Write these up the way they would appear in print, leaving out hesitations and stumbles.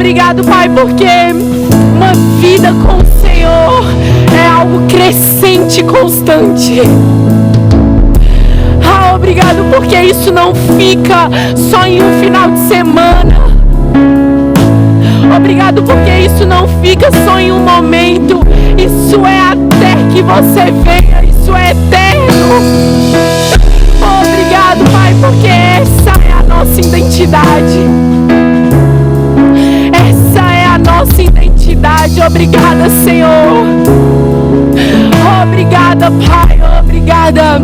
Obrigado, Pai, porque uma vida com o Senhor é algo crescente e constante. Obrigado porque isso não fica só em um final de semana. Obrigado porque isso não fica só em um momento. Isso é até que você venha. Isso é eterno. Obrigado, Pai, porque essa é a nossa identidade. Essa é a nossa identidade. Obrigada, Senhor. Obrigada, Pai. Obrigada.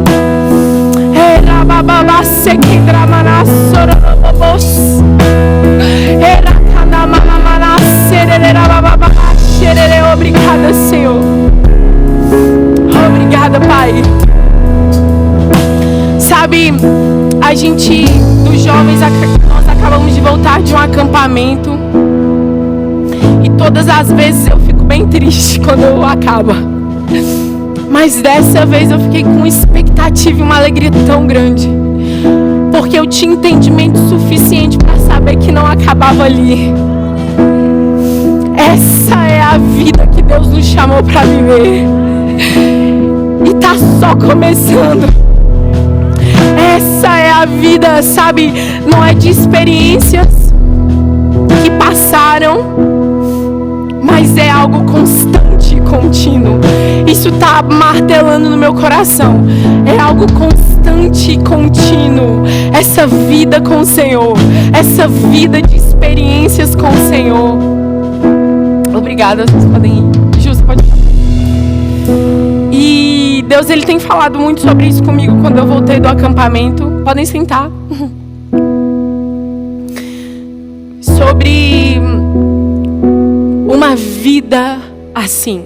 Obrigada, Senhor. Obrigada, Pai. Sabe, a gente, dos jovens, nós acabamos de voltar de um acampamento. E todas as vezes eu fico bem triste quando acaba. Mas dessa vez eu fiquei com expectativa e uma alegria tão grande. Porque eu tinha entendimento suficiente para saber que não acabava ali. Essa é a vida que Deus nos chamou para viver. E tá só começando. Essa é a vida, sabe? Não é de experiências que passaram, mas é algo constante e contínuo. Isso tá martelando no meu coração. É algo constante e contínuo. Essa vida com o Senhor. Essa vida de experiências com o Senhor. Obrigada, vocês podem ir. Ju, você pode ir. E Deus, Ele tem falado muito sobre isso comigo quando eu voltei do acampamento. Podem sentar. Sobre uma vida assim.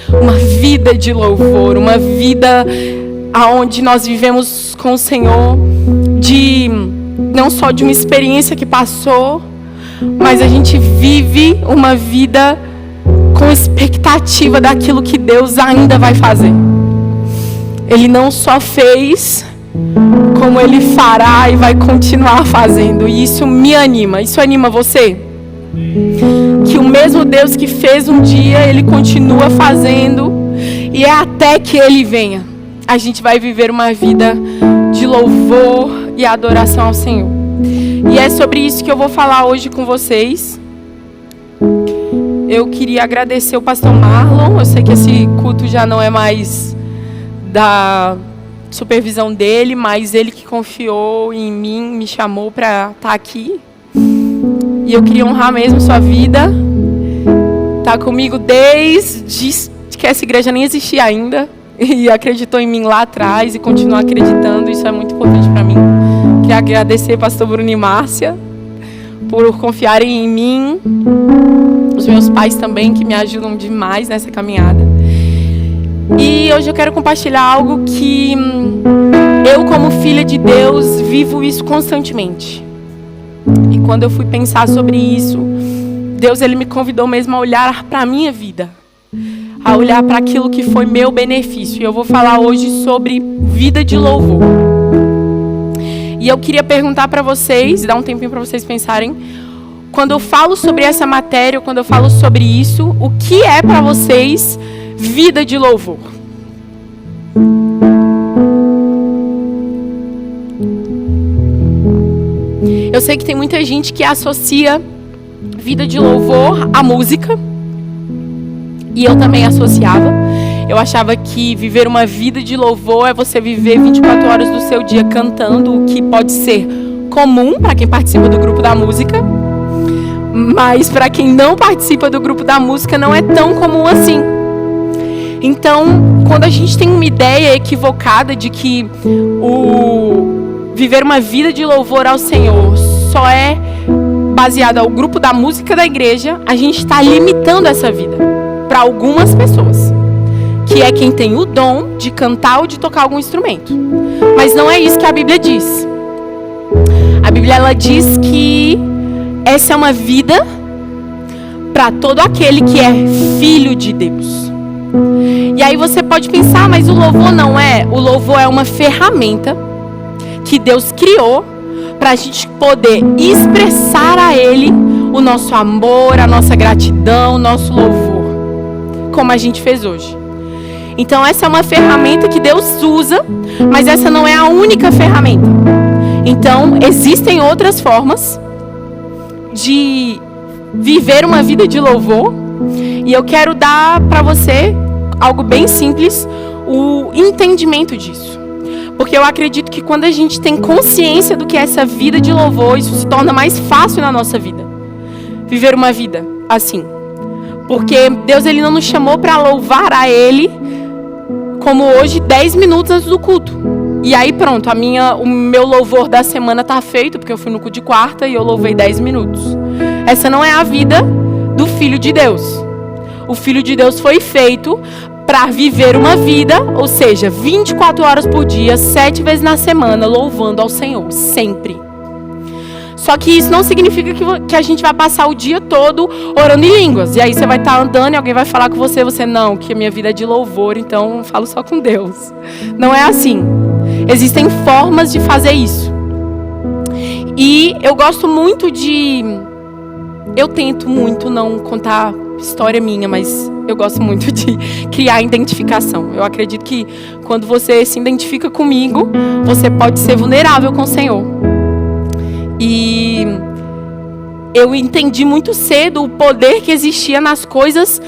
Uma vida de louvor. Uma vida onde nós vivemos com o Senhor. Não só de uma experiência que passou, mas a gente vive uma vida com expectativa daquilo que Deus ainda vai fazer. Ele não só fez, como Ele fará e vai continuar fazendo. E isso me anima. Isso anima você? Que o mesmo Deus que fez um dia, Ele continua fazendo. E é até que Ele venha. A gente vai viver uma vida de louvor e adoração ao Senhor. E é sobre isso que eu vou falar hoje com vocês. Eu queria agradecer o pastor Marlon. Eu sei que esse culto já não é mais da supervisão dele, mas ele que confiou em mim, me chamou para estar aqui. E eu queria honrar mesmo sua vida. Tá comigo desde que essa igreja nem existia ainda. E acreditou em mim lá atrás e continua acreditando. Isso é muito importante para mim. Queria agradecer pastor Bruno e Márcia por confiarem em mim. Os meus pais também, que me ajudam demais nessa caminhada. E hoje eu quero compartilhar algo que eu, como filha de Deus, vivo isso constantemente. E quando eu fui pensar sobre isso, Deus, Ele me convidou mesmo a olhar para a minha vida. A olhar para aquilo que foi meu benefício. E eu vou falar hoje sobre vida de louvor. E eu queria perguntar para vocês, dar um tempinho para vocês pensarem, quando eu falo sobre essa matéria, quando eu falo sobre isso, o que é para vocês vida de louvor? Eu sei que tem muita gente que associa vida de louvor à música. E eu também associava. Eu achava que viver uma vida de louvor é você viver 24 horas do seu dia cantando, o que pode ser comum para quem participa do grupo da música. Mas para quem não participa do grupo da música não é tão comum assim. Então, quando a gente tem uma ideia equivocada de que viver uma vida de louvor ao Senhor só é baseado ao grupo da música da igreja, a gente está limitando essa vida para algumas pessoas, que é quem tem o dom de cantar ou de tocar algum instrumento. Mas não é isso que a Bíblia diz. A Bíblia, ela diz que essa é uma vida para todo aquele que é filho de Deus. E aí você pode pensar, mas o louvor não é. O louvor é uma ferramenta que Deus criou para a gente poder expressar a Ele o nosso amor, a nossa gratidão, o nosso louvor, como a gente fez hoje. Então essa é uma ferramenta que Deus usa, mas essa não é a única ferramenta. Então existem outras formas de viver uma vida de louvor, e eu quero dar para você algo bem simples, o entendimento disso. Porque eu acredito que quando a gente tem consciência do que é essa vida de louvor, isso se torna mais fácil na nossa vida. Viver uma vida assim. Porque Deus, Ele não nos chamou para louvar a Ele como hoje, 10 minutos antes do culto. E aí pronto, o meu louvor da semana está feito, porque eu fui no culto de quarta e eu louvei 10 minutos. Essa não é a vida do Filho de Deus. O Filho de Deus foi feito para viver uma vida, ou seja, 24 horas por dia, 7 vezes na semana, louvando ao Senhor, sempre. Só que isso não significa que a gente vai passar o dia todo orando em línguas. E aí você vai estar andando e alguém vai falar com você não, que a minha vida é de louvor, então eu falo só com Deus. Não é assim. Existem formas de fazer isso. E eu gosto muito eu tento muito não contar história minha, mas eu gosto muito de criar identificação. Eu acredito que quando você se identifica comigo, você pode ser vulnerável com o Senhor. E eu entendi muito cedo o poder que existia nas coisas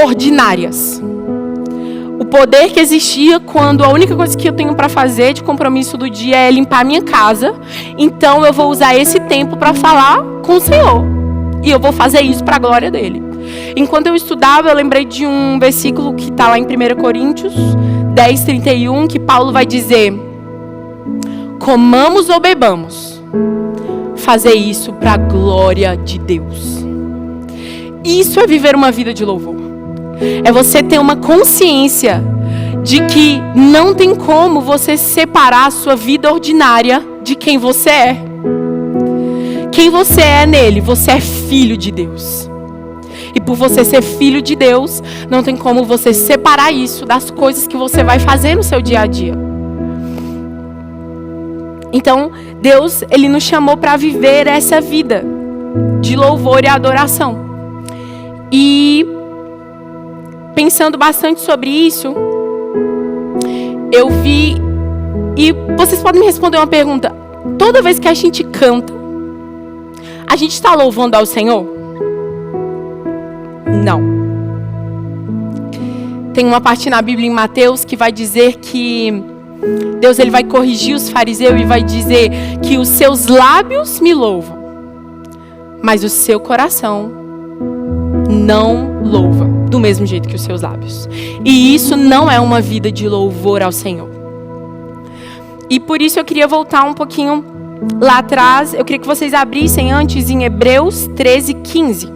ordinárias. O poder que existia quando a única coisa que eu tenho para fazer de compromisso do dia é limpar minha casa. Então eu vou usar esse tempo para falar com o Senhor. E eu vou fazer isso para a glória dele. Enquanto eu estudava, eu lembrei de um versículo que está lá em 1 Coríntios 10:31, que Paulo vai dizer: comamos ou bebamos, fazer isso para a glória de Deus. Isso é viver uma vida de louvor. É você ter uma consciência de que não tem como você separar a sua vida ordinária de quem você é. Quem você é nele, você é filho de Deus. E por você ser filho de Deus, não tem como você separar isso das coisas que você vai fazer no seu dia a dia. Então, Deus, Ele nos chamou para viver essa vida de louvor e adoração. E pensando bastante sobre isso, eu vi, e vocês podem me responder uma pergunta: toda vez que a gente canta, a gente está louvando ao Senhor? Não. Tem uma parte na Bíblia em Mateus que vai dizer que Deus, Ele vai corrigir os fariseus e vai dizer que os seus lábios me louvam, mas o seu coração não louva do mesmo jeito que os seus lábios. E isso não é uma vida de louvor ao Senhor. E por isso eu queria voltar um pouquinho lá atrás. Eu queria que vocês abrissem antes em Hebreus 13:15.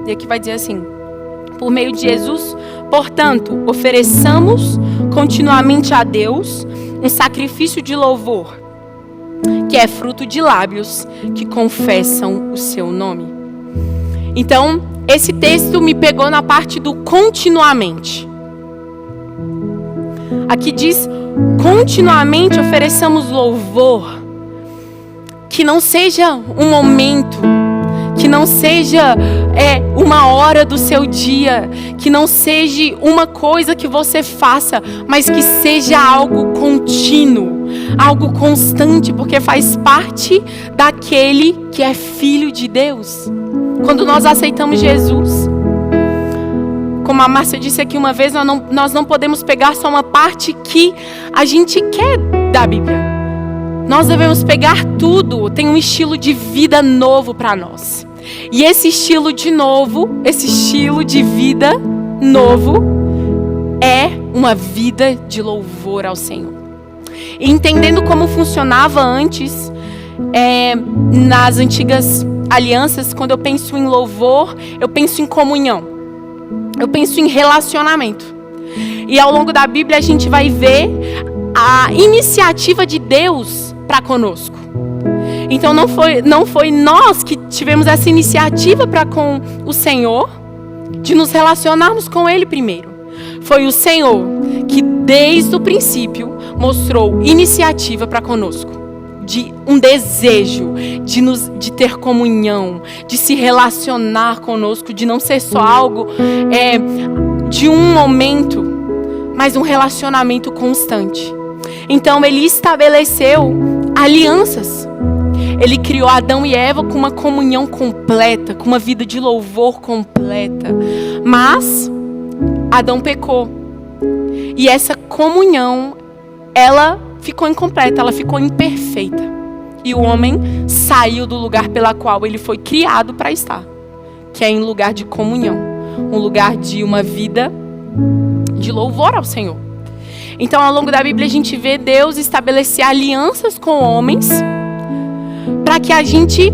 E aqui vai dizer assim: por meio de Jesus, portanto, ofereçamos continuamente a Deus um sacrifício de louvor, que é fruto de lábios que confessam o seu nome. Então, esse texto me pegou na parte do continuamente. Aqui diz: continuamente ofereçamos louvor, que não seja um momento, que não seja uma hora do seu dia, que não seja uma coisa que você faça, mas que seja algo contínuo, algo constante, porque faz parte daquele que é filho de Deus. Quando nós aceitamos Jesus, como a Márcia disse aqui uma vez, nós não podemos pegar só uma parte que a gente quer da Bíblia. Nós devemos pegar tudo. Tem um estilo de vida novo para nós. E esse estilo de vida novo é uma vida de louvor ao Senhor. E entendendo como funcionava antes, nas antigas alianças, quando eu penso em louvor, eu penso em comunhão. Eu penso em relacionamento. E ao longo da Bíblia a gente vai ver a iniciativa de Deus para conosco. Então não foi nós que tivemos essa iniciativa para com o Senhor, de nos relacionarmos com Ele primeiro. Foi o Senhor que desde o princípio mostrou iniciativa para conosco, de um desejo de ter comunhão, de se relacionar conosco, de não ser só algo de um momento, mas um relacionamento constante. Então Ele estabeleceu alianças. Ele criou Adão e Eva com uma comunhão completa, com uma vida de louvor completa. Mas Adão pecou. E essa comunhão, ela ficou incompleta, ela ficou imperfeita. E o homem saiu do lugar pela qual ele foi criado para estar, que é em lugar de comunhão, um lugar de uma vida de louvor ao Senhor. Então, ao longo da Bíblia, a gente vê Deus estabelecer alianças com homens para que a gente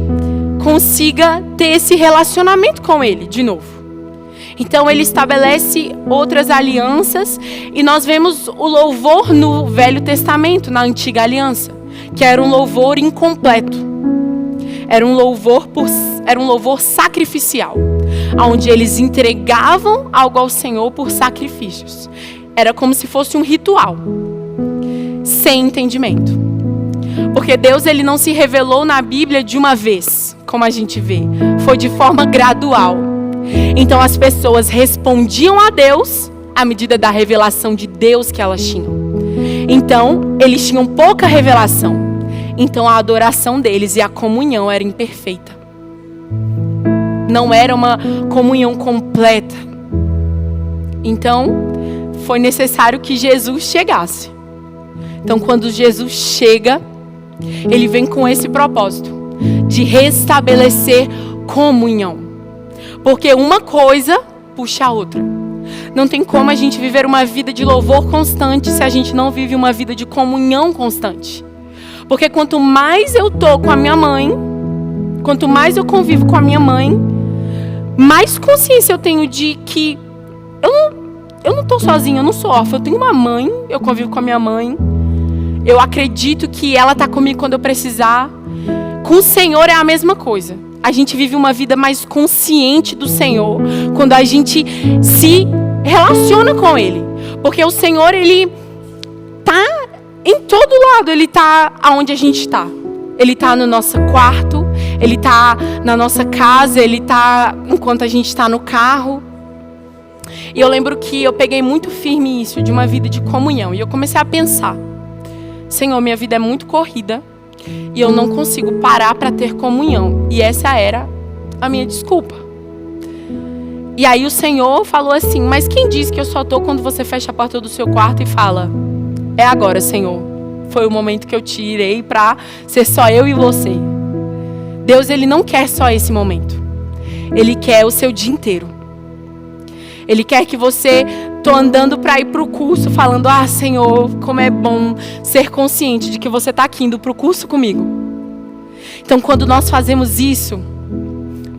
consiga ter esse relacionamento com Ele de novo. Então Ele estabelece outras alianças e nós vemos o louvor no Velho Testamento, na Antiga Aliança, que era um louvor incompleto. Era um louvor sacrificial, onde eles entregavam algo ao Senhor por sacrifícios. Era como se fosse um ritual, sem entendimento. Porque Deus, Ele não se revelou na Bíblia de uma vez, como a gente vê. Foi de forma gradual. Então as pessoas respondiam a Deus à medida da revelação de Deus que elas tinham. Então, eles tinham pouca revelação. Então a adoração deles e a comunhão era imperfeita. Não era uma comunhão completa. Então, foi necessário que Jesus chegasse. Então, quando Jesus chega, Ele vem com esse propósito de restabelecer comunhão. Porque uma coisa puxa a outra. Não tem como a gente viver uma vida de louvor constante se a gente não vive uma vida de comunhão constante. Porque quanto mais eu tô com a minha mãe, quanto mais eu convivo com a minha mãe, mais consciência eu tenho de que eu não tô sozinha, eu não sou órfã. Eu tenho uma mãe, eu convivo com a minha mãe. Eu acredito que ela tá comigo quando eu precisar. Com o Senhor é a mesma coisa. A gente vive uma vida mais consciente do Senhor quando a gente se relaciona com Ele. Porque o Senhor, Ele tá em todo lado. Ele tá aonde a gente está. Ele tá no nosso quarto. Ele tá na nossa casa. Ele tá enquanto a gente está no carro. E eu lembro que eu peguei muito firme isso de uma vida de comunhão. E eu comecei a pensar: Senhor, minha vida é muito corrida e eu não consigo parar para ter comunhão. E essa era a minha desculpa. E aí o Senhor falou assim: mas quem diz que eu só estou quando você fecha a porta do seu quarto e fala: é agora, Senhor. Foi o momento que eu te irei para ser só eu e você. Deus, Ele não quer só esse momento. Ele quer o seu dia inteiro. Ele quer que você, tô andando para ir para o curso, falando: ah, Senhor, como é bom ser consciente de que você está aqui indo para o curso comigo. Então, quando nós fazemos isso,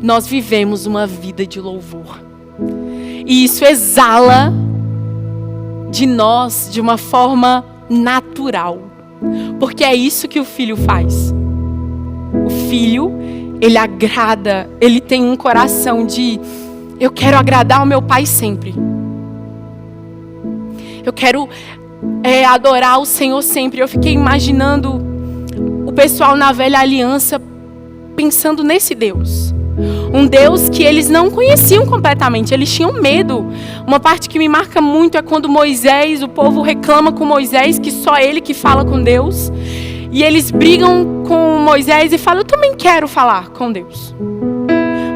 nós vivemos uma vida de louvor. E isso exala de nós de uma forma natural. Porque é isso que o filho faz. O filho, ele agrada, ele tem um coração de: eu quero agradar ao meu pai sempre. Eu quero adorar o Senhor sempre. Eu fiquei imaginando o pessoal na velha aliança pensando nesse Deus. Um Deus que eles não conheciam completamente. Eles tinham medo. Uma parte que me marca muito é quando Moisés, o povo reclama com Moisés que só ele que fala com Deus. E eles brigam com Moisés e falam: eu também quero falar com Deus.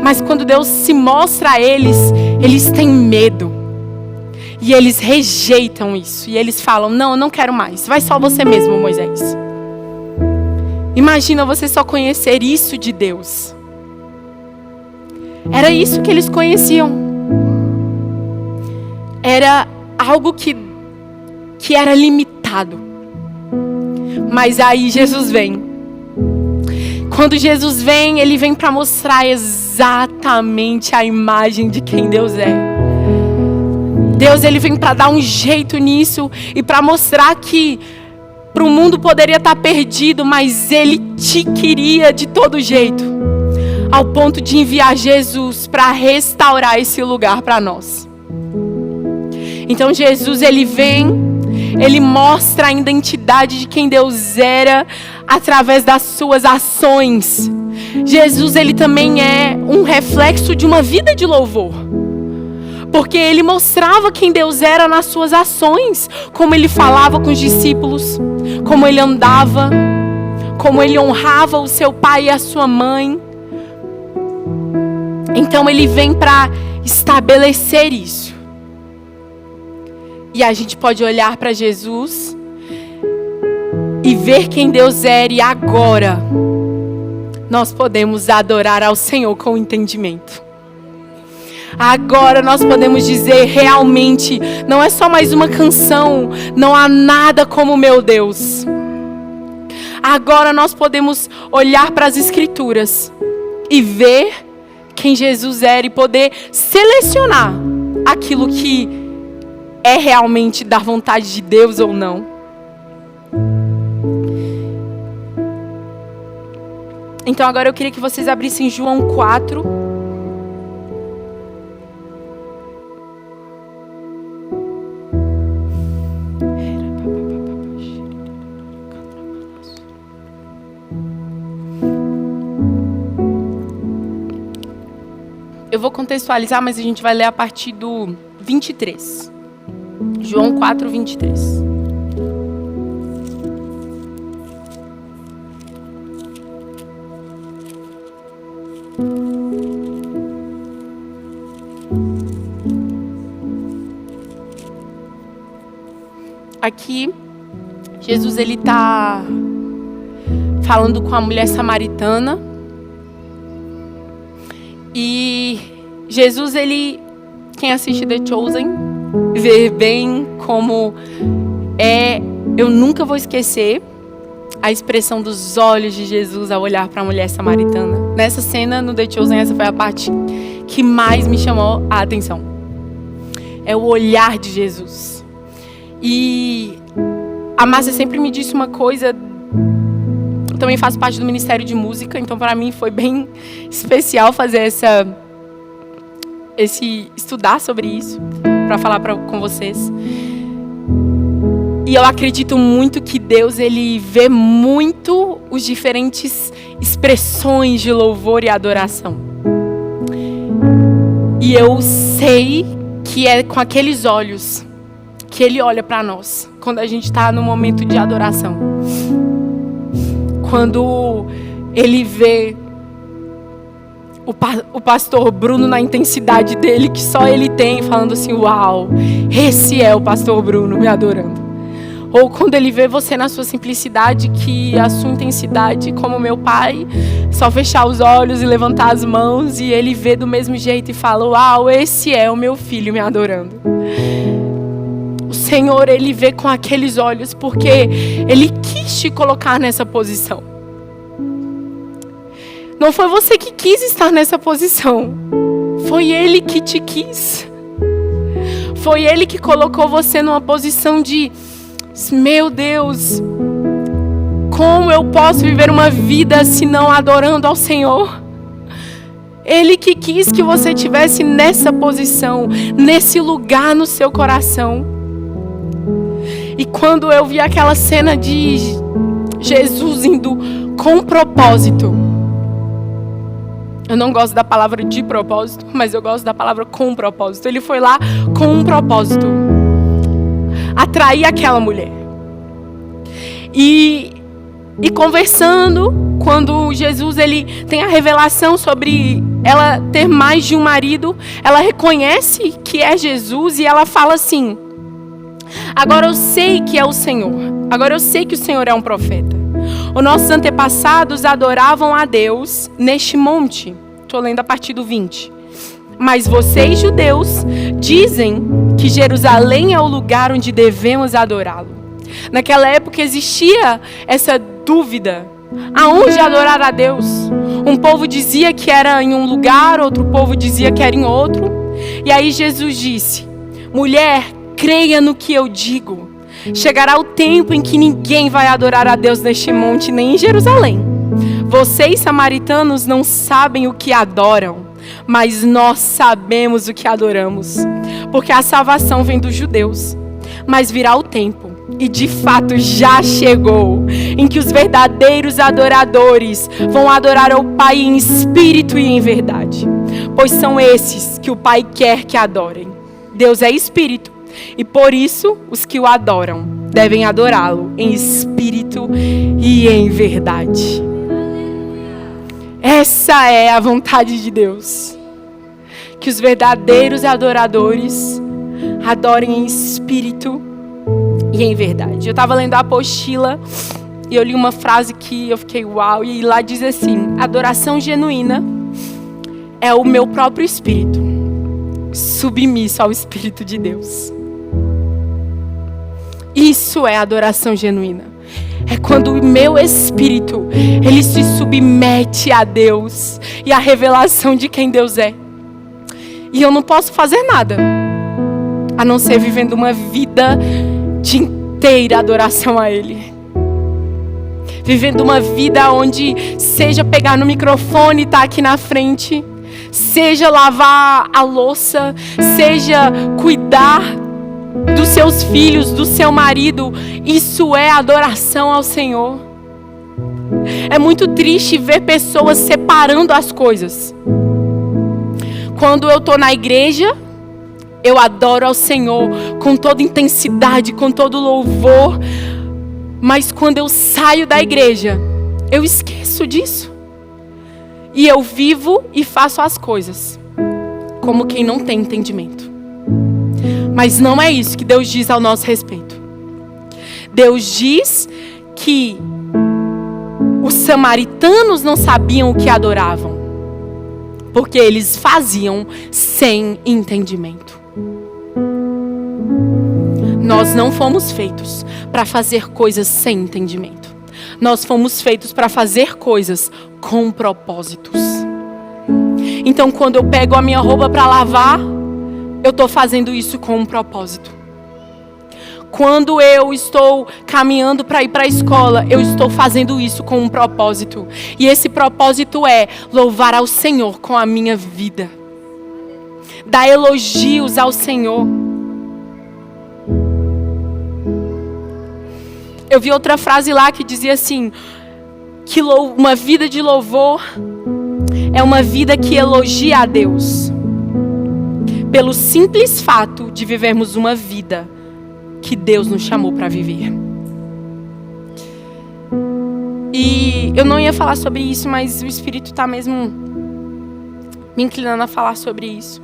Mas quando Deus se mostra a eles, eles têm medo. E eles rejeitam isso. E eles falam: não, eu não quero mais. Vai só você mesmo, Moisés. Imagina você só conhecer isso de Deus. Era isso que eles conheciam. Era algo que era limitado. Mas aí Jesus vem. Quando Jesus vem, Ele vem para mostrar exatamente a imagem de quem Deus é. Deus, Ele vem para dar um jeito nisso e para mostrar que para o mundo poderia estar perdido, mas Ele te queria de todo jeito. ao ponto de enviar Jesus para restaurar esse lugar para nós. Então Jesus, ele vem, ele mostra a identidade de quem Deus era através das suas ações. Jesus, ele também é um reflexo de uma vida de louvor. Porque ele mostrava quem Deus era nas suas ações, como ele falava com os discípulos, como ele andava, como ele honrava o seu pai e a sua mãe. Então ele vem para estabelecer isso. E a gente pode olhar para Jesus e ver quem Deus era, e agora nós podemos adorar ao Senhor com entendimento. Agora nós podemos dizer realmente, não é só mais uma canção, não há nada como meu Deus. Agora nós podemos olhar para as Escrituras e ver quem Jesus era e poder selecionar aquilo que é realmente da vontade de Deus ou não. Então agora eu queria que vocês abrissem João 4. Eu vou contextualizar, mas a gente vai ler a partir do 23. João 4, 23. Aqui, Jesus, ele está falando com a mulher samaritana. E Jesus, ele, quem assiste The Chosen, vê bem como eu nunca vou esquecer a expressão dos olhos de Jesus ao olhar para a mulher samaritana. Nessa cena, no The Chosen, essa foi a parte que mais me chamou a atenção. É o olhar de Jesus. E a Márcia sempre me disse uma coisa. Eu também faço parte do Ministério de Música, então para mim foi bem especial fazer estudar sobre isso, para falar com vocês. E eu acredito muito que Deus, ele vê muito os diferentes expressões de louvor e adoração. E eu sei que é com aqueles olhos que ele olha para nós, quando a gente está no momento de adoração. Quando ele vê o pastor Bruno na intensidade dele, que só ele tem, falando assim, uau, esse é o pastor Bruno me adorando. Ou quando ele vê você na sua simplicidade, que a sua intensidade, como meu pai, só fechar os olhos e levantar as mãos, e ele vê do mesmo jeito e fala, uau, esse é o meu filho me adorando. O Senhor, ele vê com aqueles olhos, porque ele quis te colocar nessa posição. Não foi você que quis estar nessa posição. Foi ele que te quis. Foi ele que colocou você numa posição de, meu Deus, como eu posso viver uma vida se não adorando ao Senhor? Ele que quis que você estivesse nessa posição, nesse lugar no seu coração. E quando eu vi aquela cena de Jesus indo com propósito, eu não gosto da palavra de propósito, mas eu gosto da palavra com propósito. Ele foi lá com um propósito: atrair aquela mulher. E conversando, quando Jesus, ele tem a revelação sobre ela ter mais de um marido, ela reconhece que é Jesus e ela fala assim: agora eu sei que é o Senhor. Agora eu sei que o Senhor é um profeta. Os nossos antepassados adoravam a Deus neste monte. Estou lendo a partir do 20. Mas vocês, judeus, dizem que Jerusalém é o lugar onde devemos adorá-lo. Naquela época existia essa dúvida: aonde adorar a Deus? Um povo dizia que era em um lugar, outro povo dizia que era em outro. E aí Jesus disse: mulher, creia no que eu digo. Chegará o tempo em que ninguém vai adorar a Deus neste monte, nem em Jerusalém. Vocês, samaritanos, não sabem o que adoram, mas nós sabemos o que adoramos, porque a salvação vem dos judeus. Mas virá o tempo, e de fato já chegou, em que os verdadeiros adoradores vão adorar ao Pai em espírito e em verdade, pois são esses que o Pai quer que adorem. Deus é espírito, e por isso os que o adoram devem adorá-lo em espírito e em verdade. Essa é a vontade de Deus, que os verdadeiros adoradores adorem em espírito e em verdade. Eu estava lendo a apostila e eu li uma frase que eu fiquei uau, e lá diz assim: adoração genuína é o meu próprio espírito submisso ao Espírito de Deus. Isso é adoração genuína. É quando o meu espírito, ele se submete a Deus e à revelação de quem Deus é. E eu não posso fazer nada a não ser vivendo uma vida de inteira adoração a Ele. Vivendo uma vida onde, seja pegar no microfone e estar aqui na frente, seja lavar a louça, seja cuidar dos seus filhos, do seu marido, isso é adoração ao Senhor. É muito triste ver pessoas separando as coisas. Quando eu estou na igreja, eu adoro ao Senhor com toda intensidade, com todo louvor. Mas quando eu saio da igreja, eu esqueço disso. E eu vivo e faço as coisas como quem não tem entendimento. Mas não é isso que Deus diz ao nosso respeito. Deus diz que os samaritanos não sabiam o que adoravam, porque eles faziam sem entendimento. Nós não fomos feitos para fazer coisas sem entendimento. Nós fomos feitos para fazer coisas com propósitos. Então, quando eu pego a minha roupa para lavar, eu estou fazendo isso com um propósito. Quando eu estou caminhando para ir para a escola, eu estou fazendo isso com um propósito. E esse propósito é louvar ao Senhor com a minha vida. Dar elogios ao Senhor. Eu vi outra frase lá que dizia assim, que uma vida de louvor é uma vida que elogia a Deus, pelo simples fato de vivermos uma vida que Deus nos chamou para viver. E eu não ia falar sobre isso, mas o Espírito está mesmo me inclinando a falar sobre isso.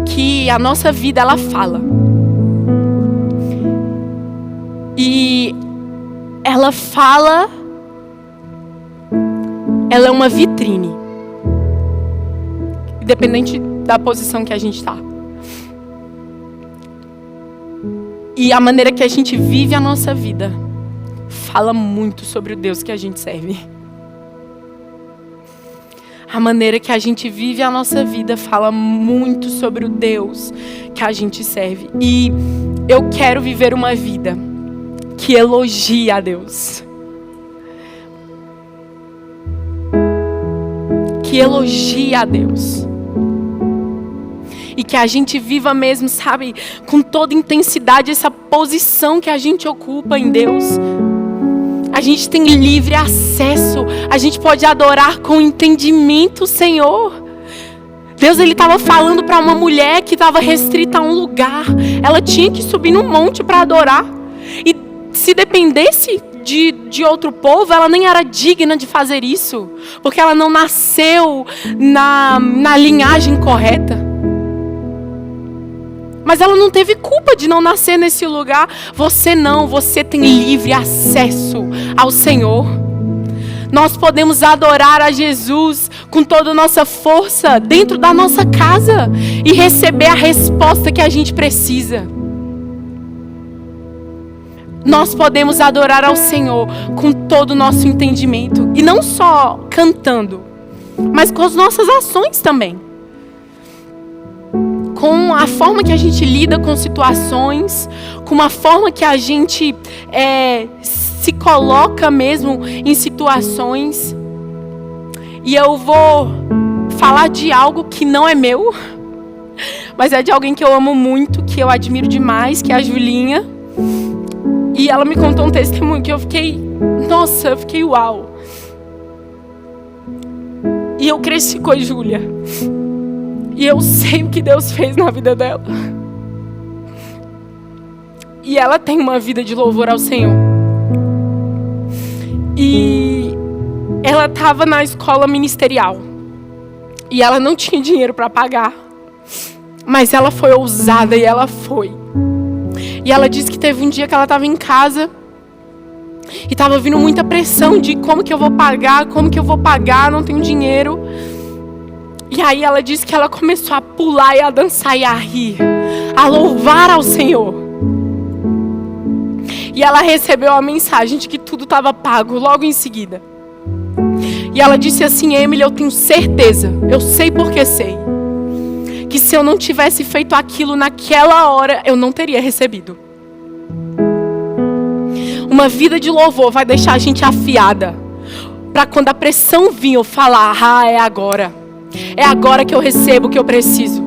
Que a nossa vida, ela fala. E ela fala, ela é uma vitrine, independente da posição que a gente está. E a maneira que a gente vive a nossa vida fala muito sobre o Deus que a gente serve. A maneira que a gente vive a nossa vida fala muito sobre o Deus que a gente serve. E eu quero viver uma vida que elogia a Deus. Que elogia a Deus. E que a gente viva mesmo, sabe, com toda intensidade essa posição que a gente ocupa em Deus. A gente tem livre acesso. A gente pode adorar com entendimento o Senhor. Deus, Ele estava falando para uma mulher que estava restrita a um lugar. Ela tinha que subir num monte para adorar. E se dependesse de outro povo, ela nem era digna de fazer isso. Porque ela não nasceu na linhagem correta. Mas ela não teve culpa de não nascer nesse lugar. Você não, você tem livre acesso ao Senhor. Nós podemos adorar a Jesus com toda a nossa força dentro da nossa casa e receber a resposta que a gente precisa. Nós podemos adorar ao Senhor com todo o nosso entendimento. E não só cantando, mas com as nossas ações também. Com a forma que a gente lida com situações, com a forma que a gente se coloca mesmo em situações. E eu vou falar de algo que não é meu, mas é de alguém que eu amo muito, que eu admiro demais, que é a Julinha. E ela me contou um testemunho que eu fiquei, nossa, eu fiquei uau. E eu cresci com a Júlia. E eu sei o que Deus fez na vida dela. E ela tem uma vida de louvor ao Senhor. E ela estava na escola ministerial. E ela não tinha dinheiro para pagar. Mas ela foi ousada e ela foi. E ela disse que teve um dia que ela estava em casa. E estava vindo muita pressão de como que eu vou pagar, não tenho dinheiro. E aí ela disse que ela começou a pular e a dançar e a rir, a louvar ao Senhor. E ela recebeu a mensagem de que tudo estava pago logo em seguida. E ela disse assim: Emily, eu tenho certeza, eu sei porque sei, que se eu não tivesse feito aquilo naquela hora, eu não teria recebido. Uma vida de louvor vai deixar a gente afiada, para quando a pressão vir eu falar: ah, é agora. É agora que eu recebo o que eu preciso.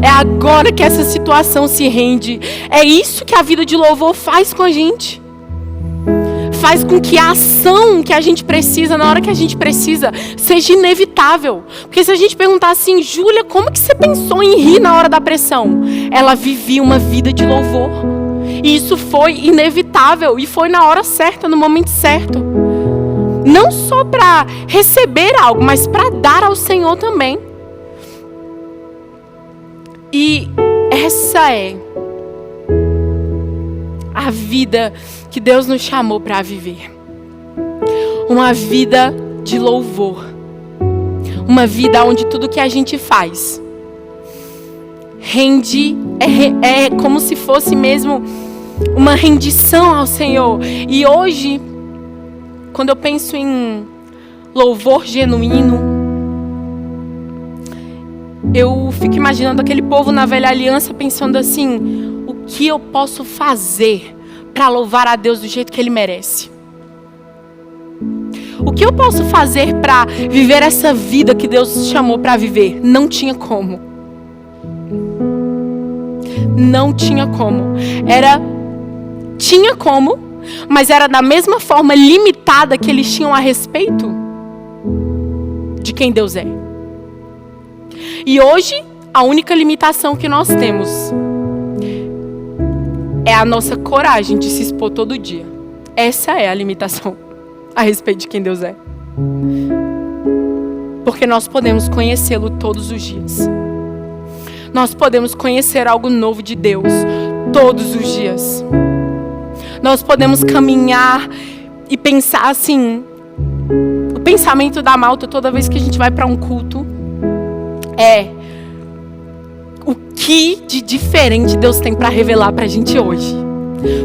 É agora que essa situação se rende. É isso que a vida de louvor faz com a gente. Faz com que a ação que a gente precisa, na hora que a gente precisa, seja inevitável. Porque se a gente perguntar assim: Júlia, como que você pensou em rir na hora da pressão? Ela vivia uma vida de louvor. E isso foi inevitável. E foi na hora certa, no momento certo. Não só para receber algo, mas para dar ao Senhor também. E essa é a vida que Deus nos chamou para viver. Uma vida de louvor. Uma vida onde tudo que a gente faz rende, é como se fosse mesmo uma rendição ao Senhor. E hoje, quando eu penso em louvor genuíno, eu fico imaginando aquele povo na velha aliança pensando assim: o que eu posso fazer para louvar a Deus do jeito que Ele merece? O que eu posso fazer para viver essa vida que Deus chamou para viver? Não tinha como. Não tinha como. Tinha como, mas era da mesma forma limitada que eles tinham a respeito de quem Deus é. E hoje, a única limitação que nós temos é a nossa coragem de se expor todo dia. Essa é a limitação a respeito de quem Deus é. Porque nós podemos conhecê-lo todos os dias. Nós podemos conhecer algo novo de Deus todos os dias. Nós podemos caminhar e pensar assim. O pensamento da Malta toda vez que a gente vai para um culto é: o que de diferente Deus tem para revelar para a gente hoje?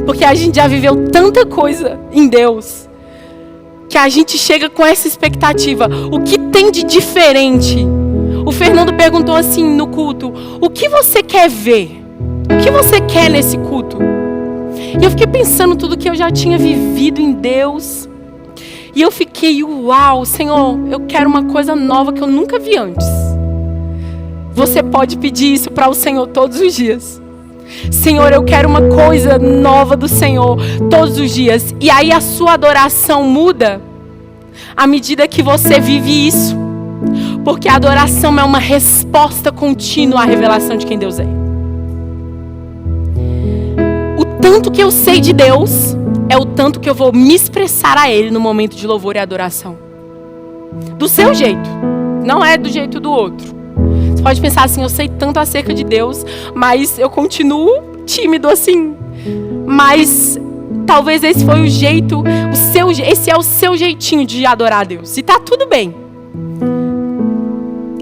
Porque a gente já viveu tanta coisa em Deus que a gente chega com essa expectativa. O que tem de diferente? O Fernando perguntou assim no culto: o que você quer ver? O que você quer nesse culto? E eu fiquei pensando tudo que eu já tinha vivido em Deus. E eu fiquei: uau, Senhor, eu quero uma coisa nova que eu nunca vi antes. Você pode pedir isso para o Senhor todos os dias. Senhor, eu quero uma coisa nova do Senhor todos os dias. E aí a sua adoração muda à medida que você vive isso. Porque a adoração é uma resposta contínua à revelação de quem Deus é. O tanto que eu sei de Deus é o tanto que eu vou me expressar a Ele no momento de louvor e adoração. Do seu jeito, não é do jeito do outro. Você pode pensar assim: eu sei tanto acerca de Deus, mas eu continuo tímido assim. Mas talvez esse foi o jeito, esse é o seu jeitinho de adorar a Deus. E tá tudo bem.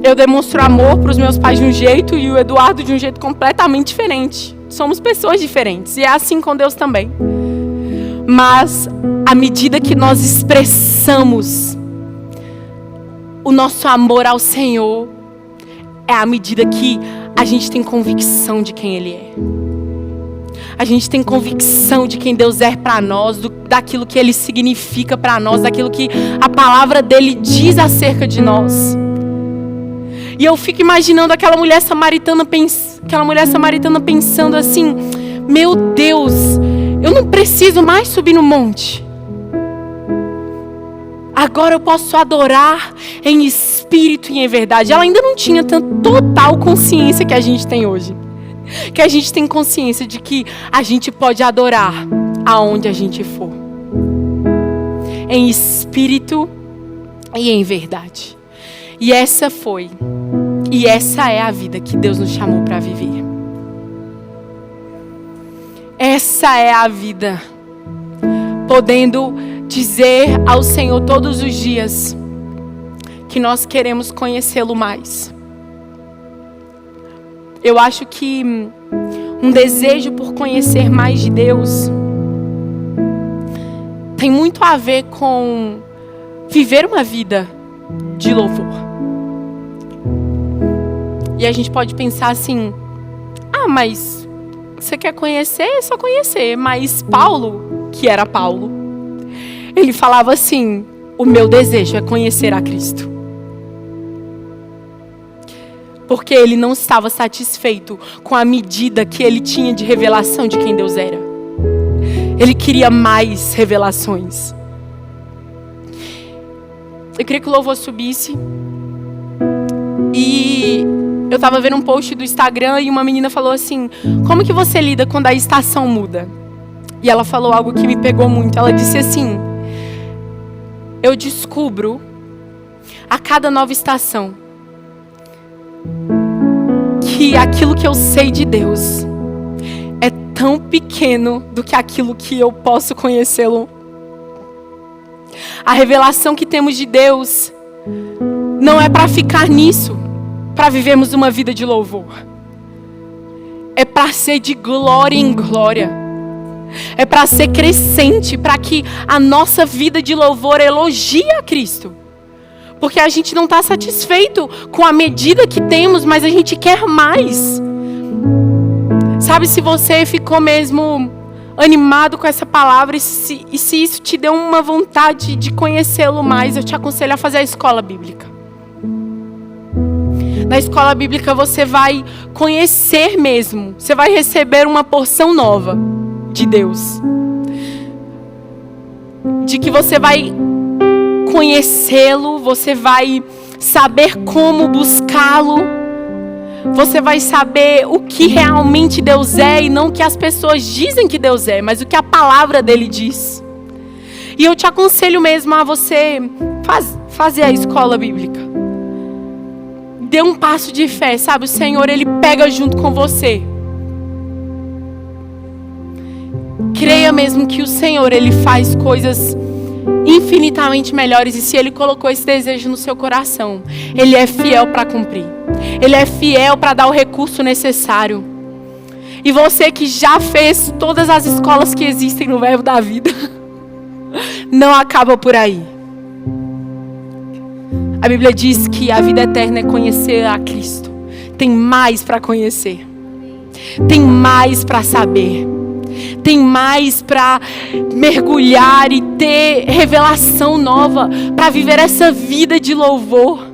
Eu demonstro amor para os meus pais de um jeito e o Eduardo de um jeito completamente diferente. Somos pessoas diferentes e é assim com Deus também. Mas à medida que nós expressamos o nosso amor ao Senhor, é à medida que a gente tem convicção de quem Ele é. A gente tem convicção de quem Deus é para nós, daquilo que Ele significa para nós, daquilo que a palavra dEle diz acerca de nós. E eu fico imaginando aquela mulher samaritana pensando assim: meu Deus, eu não preciso mais subir no monte. Agora eu posso adorar em espírito e em verdade. Ela ainda não tinha total consciência que a gente tem hoje. Que a gente tem consciência de que a gente pode adorar aonde a gente for. Em espírito e em verdade. E essa é a vida que Deus nos chamou para viver. Essa é a vida. Podendo dizer ao Senhor todos os dias que nós queremos conhecê-lo mais. Eu acho que um desejo por conhecer mais de Deus tem muito a ver com viver uma vida de louvor. E a gente pode pensar assim: mas você quer conhecer? É só conhecer. Mas Paulo, que era Paulo, ele falava assim: o meu desejo é conhecer a Cristo. Porque ele não estava satisfeito com a medida que ele tinha de revelação de quem Deus era. Ele queria mais revelações. Eu queria que o louvor subisse. E eu estava vendo um post do Instagram e uma menina falou assim: como que você lida quando a estação muda? E ela falou algo que me pegou muito. Ela disse assim: eu descubro a cada nova estação que aquilo que eu sei de Deus é tão pequeno do que aquilo que eu posso conhecê-lo. A revelação que temos de Deus não é para ficar nisso, para vivermos uma vida de louvor. É para ser de glória em glória. É para ser crescente, para que a nossa vida de louvor elogie a Cristo. Porque a gente não está satisfeito com a medida que temos, mas a gente quer mais. Sabe, se você ficou mesmo animado com essa palavra, e se isso te deu uma vontade de conhecê-lo mais, eu te aconselho a fazer a escola bíblica. Na escola bíblica você vai conhecer mesmo, você vai receber uma porção nova de Deus. De que você vai conhecê-lo, você vai saber como buscá-lo, você vai saber o que realmente Deus é e não o que as pessoas dizem que Deus é, mas o que a palavra dele diz. E eu te aconselho mesmo a você fazer a escola bíblica. Dê um passo de fé, sabe? O Senhor, Ele pega junto com você. Creia mesmo que o Senhor, Ele faz coisas infinitamente melhores, e se Ele colocou esse desejo no seu coração, Ele é fiel para cumprir. Ele é fiel para dar o recurso necessário. E você que já fez todas as escolas que existem no Verbo da Vida, não acaba por aí. A Bíblia diz que a vida eterna é conhecer a Cristo. Tem mais para conhecer. Tem mais para saber. Tem mais para mergulhar e ter revelação nova, para viver essa vida de louvor.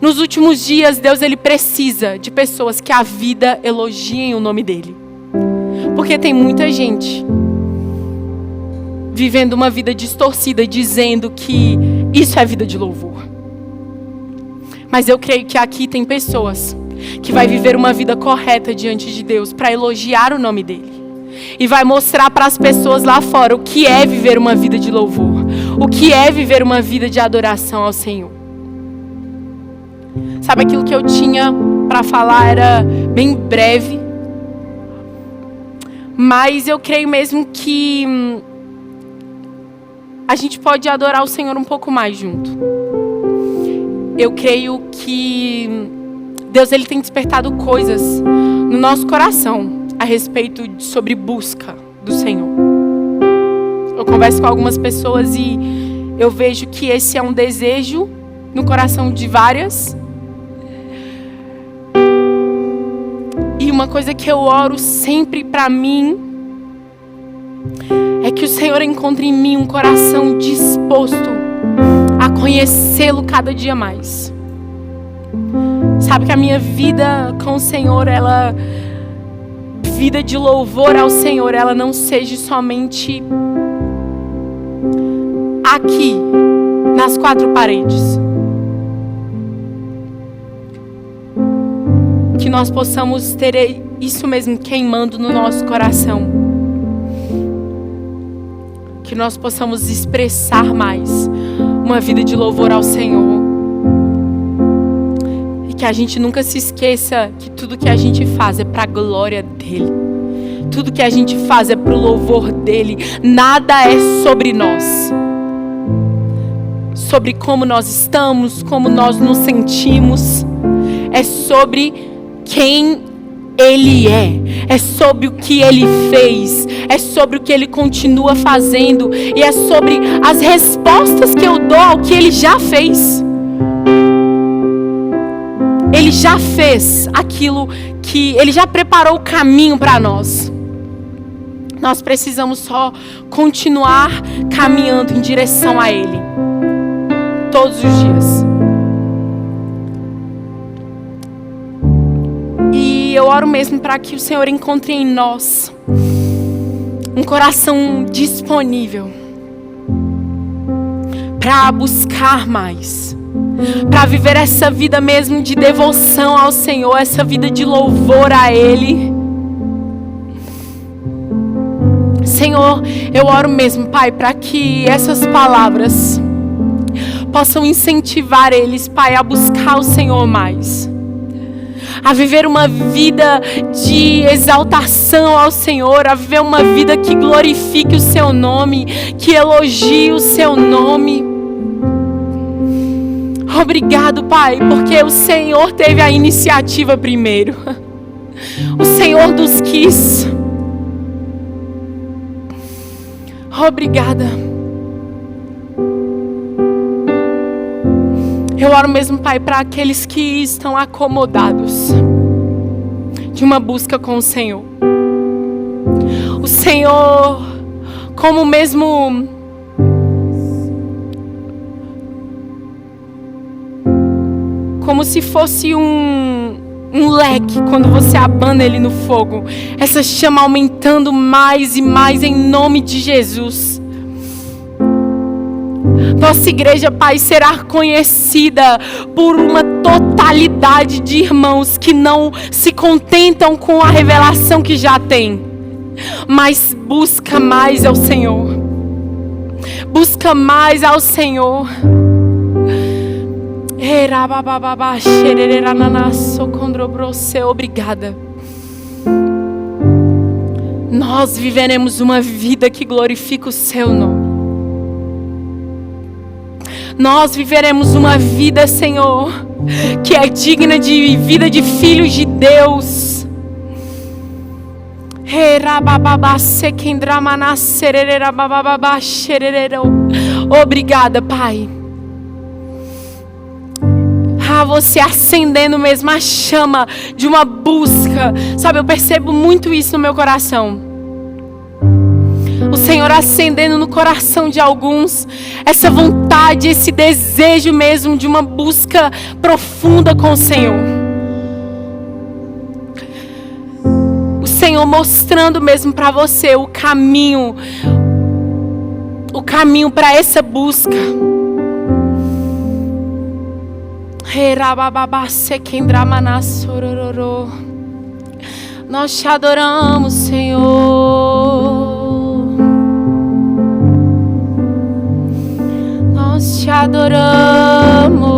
Nos últimos dias, Deus, Ele precisa de pessoas que a vida elogiem o nome dEle. Porque tem muita gente vivendo uma vida distorcida, dizendo que isso é vida de louvor. Mas eu creio que aqui tem pessoas que vai viver uma vida correta diante de Deus para elogiar o nome dEle. E vai mostrar para as pessoas lá fora o que é viver uma vida de louvor. O que é viver uma vida de adoração ao Senhor. Sabe, aquilo que eu tinha para falar era bem breve. Mas eu creio mesmo que a gente pode adorar o Senhor um pouco mais junto. Eu creio que Deus, Ele tem despertado coisas no nosso coração a respeito sobre busca do Senhor. Eu converso com algumas pessoas e eu vejo que esse é um desejo no coração de várias. E uma coisa que eu oro sempre para mim Que o Senhor encontre em mim um coração disposto a conhecê-lo cada dia mais. Sabe, que a minha vida com o Senhor, vida de louvor ao Senhor, ela não seja somente aqui, nas quatro paredes. Que nós possamos ter isso mesmo queimando no nosso coração. Que nós possamos expressar mais uma vida de louvor ao Senhor. E que a gente nunca se esqueça que tudo que a gente faz é para a glória dEle. Tudo que a gente faz é para o louvor dEle. Nada é sobre nós. Sobre como nós estamos, como nós nos sentimos. É sobre quem Ele é sobre o que Ele fez, é sobre o que Ele continua fazendo, e é sobre as respostas que eu dou ao que Ele já fez. Ele já fez aquilo que Ele já preparou o caminho para nós. Nós precisamos só continuar caminhando em direção a Ele, todos os dias. E eu oro mesmo para que o Senhor encontre em nós um coração disponível para buscar mais, para viver essa vida mesmo de devoção ao Senhor, essa vida de louvor a Ele. Senhor, eu oro mesmo, Pai, para que essas palavras possam incentivar eles, Pai, a buscar o Senhor mais, a viver uma vida de exaltação ao Senhor, a viver uma vida que glorifique o Seu nome, que elogie o Seu nome. Obrigado, Pai, porque o Senhor teve a iniciativa primeiro. O Senhor nos quis. Obrigada. Eu oro mesmo, Pai, para aqueles que estão acomodados de uma busca com o Senhor. O Senhor, como mesmo como se fosse um leque quando você abana ele no fogo. Essa chama aumentando mais e mais em nome de Jesus. Nossa igreja, Pai, será conhecida por uma totalidade de irmãos que não se contentam com a revelação que já tem, mas busca mais ao Senhor. Busca mais ao Senhor. Obrigada. Nós viveremos uma vida que glorifica o Seu nome. Nós viveremos uma vida, Senhor, que é digna de vida de filhos de Deus. Obrigada, Pai. Você acendendo mesmo a chama de uma busca. Sabe, eu percebo muito isso no meu coração. O Senhor acendendo no coração de alguns essa vontade, esse desejo mesmo de uma busca profunda com o Senhor. O Senhor mostrando mesmo para você o caminho para essa busca. Nós te adoramos, Senhor. Nós te adoramos.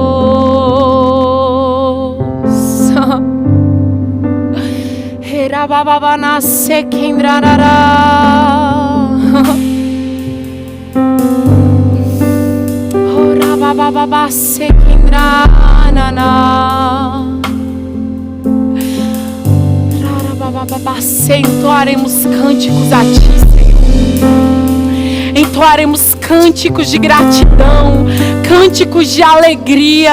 Entoaremos cânticos a Ti, Senhor. Entoaremos cânticos de gratidão, cânticos de alegria.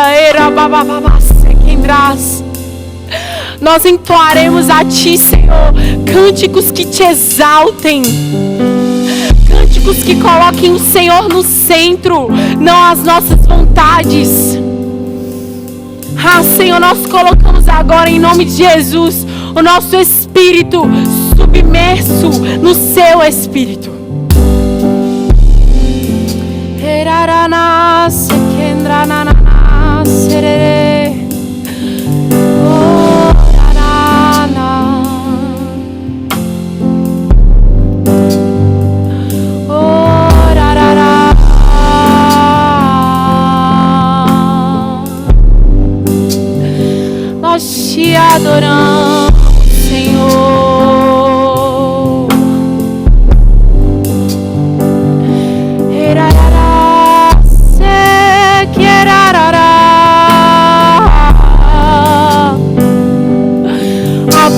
Nós entoaremos a Ti, Senhor, cânticos que Te exaltem, cânticos políticos que coloquem o Senhor no centro, não as nossas vontades. Ah, Senhor, nós colocamos agora em nome de Jesus o nosso espírito submerso no seu espírito. Nós te adoramos, Senhor.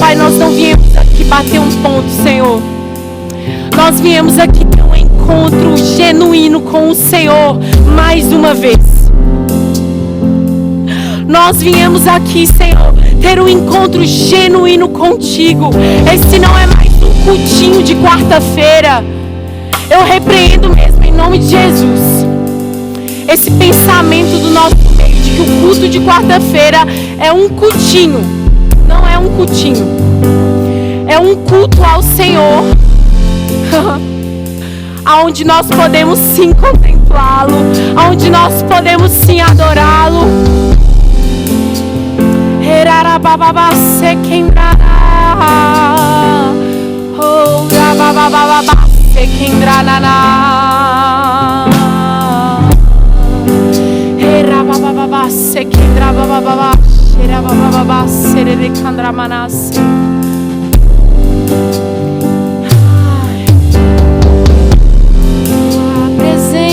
Pai, nós não viemos aqui bater um ponto, Senhor. Nós viemos aqui ter um encontro genuíno com o Senhor mais uma vez. Nós viemos aqui, Senhor, ter um encontro genuíno contigo. Esse não é mais um cultinho de quarta-feira. Eu repreendo mesmo em nome de Jesus esse pensamento do nosso meio de que o culto de quarta-feira é um cultinho. Não é um cultinho. É um culto ao Senhor, aonde nós podemos sim contemplá-lo, aonde nós podemos sim adorá-lo. Tua presença